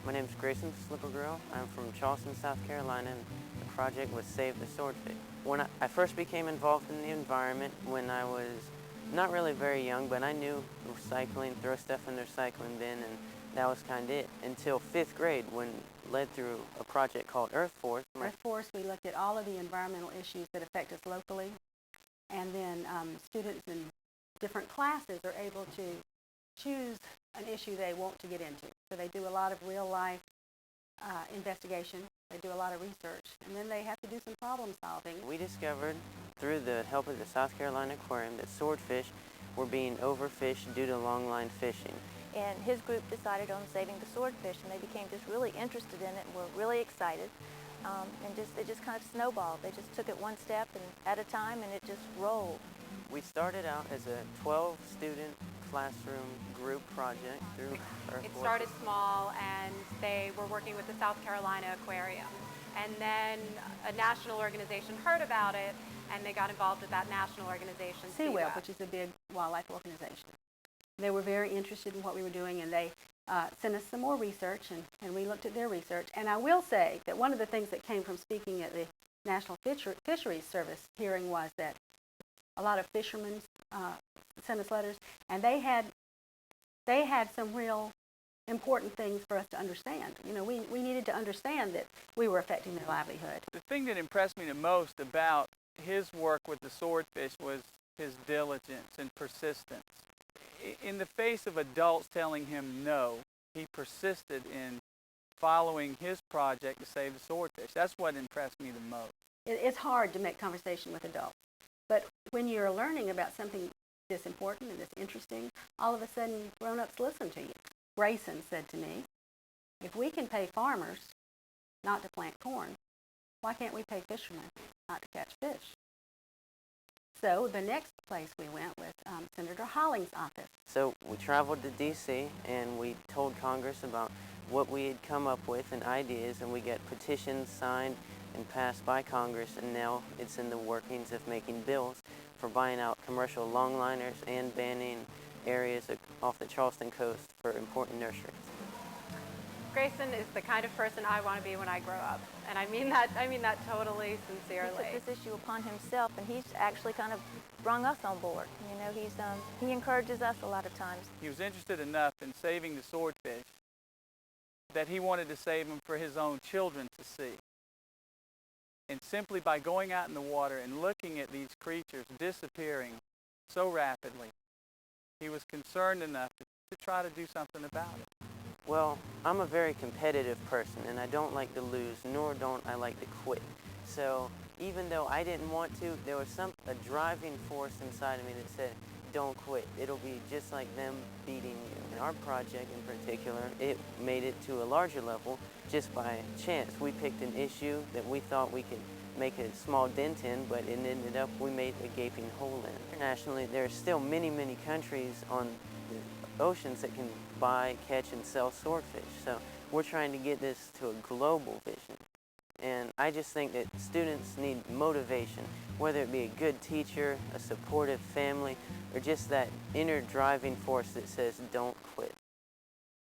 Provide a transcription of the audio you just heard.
My name is Grayson Schleppegrell. I'm from Charleston, South Carolina, and the project was Save the Swordfish. When I first became involved in the environment when I was not really very young, but I knew recycling, throw stuff in the recycling bin, and that was kind of it until 5th grade when led through a project called Earth Force. Earth Force, we looked at all of the environmental issues that affect us locally, and then students in different classes are able to choose an issue they want to get into. So they do a lot of real-life investigation, they do a lot of research, and then they have to do some problem solving. We discovered, through the help of the South Carolina Aquarium, that swordfish were being overfished due to longline fishing. And his group decided on saving the swordfish, and they became just really interested in it and were really excited. It just kind of snowballed. They just took it one step and at a time, and it just rolled. We started out as a 12-student classroom group project through Earth It Force. started small, and they were working with the South Carolina Aquarium. And then a national organization heard about it, and they got involved with that national organization, SeaWeb, which is a big wildlife organization. They were very interested in what we were doing, and they sent us some more research, and we looked at their research. And I will say that one of the things that came from speaking at the National Fisheries Service hearing was that a lot of fishermen sent us letters, and they had some real important things for us to understand. You know, we needed to understand that we were affecting their livelihood. The thing that impressed me the most about his work with the swordfish was his diligence and persistence. In the face of adults telling him no, he persisted in following his project to save the swordfish. That's what impressed me the most. It's hard to make conversation with adults, but when you're learning about something this important and this interesting, all of a sudden grown-ups listen to you. Grayson said to me, if we can pay farmers not to plant corn, why can't we pay fishermen not to catch fish? So the next place we went was Senator Holling's office. So we traveled to D.C. and we told Congress about what we had come up with and ideas, and we got petitions signed and passed by Congress, and now it's in the workings of making bills for buying out commercial longliners and banning areas off the Charleston coast for important nurseries. Grayson is the kind of person I want to be when I grow up, and I mean that totally sincerely. He took this issue upon himself, and he's actually kind of brought us on board. You know, he encourages us a lot of times. He was interested enough in saving the swordfish that he wanted to save them for his own children to see. And simply by going out in the water and looking at these creatures disappearing so rapidly, he was concerned enough to try to do something about it. Well, I'm a very competitive person, and I don't like to lose, nor don't I like to quit. So even though I didn't want to, there was a driving force inside of me that said, don't quit. It'll be just like them beating you. And our project in particular, it made it to a larger level just by chance. We picked an issue that we thought we could make a small dent in, but it ended up we made a gaping hole in. Internationally, there are still many, many countries on the oceans that can buy, catch, and sell swordfish. So we're trying to get this to a global vision. And I just think that students need motivation, whether it be a good teacher, a supportive family, or just that inner driving force that says, don't quit.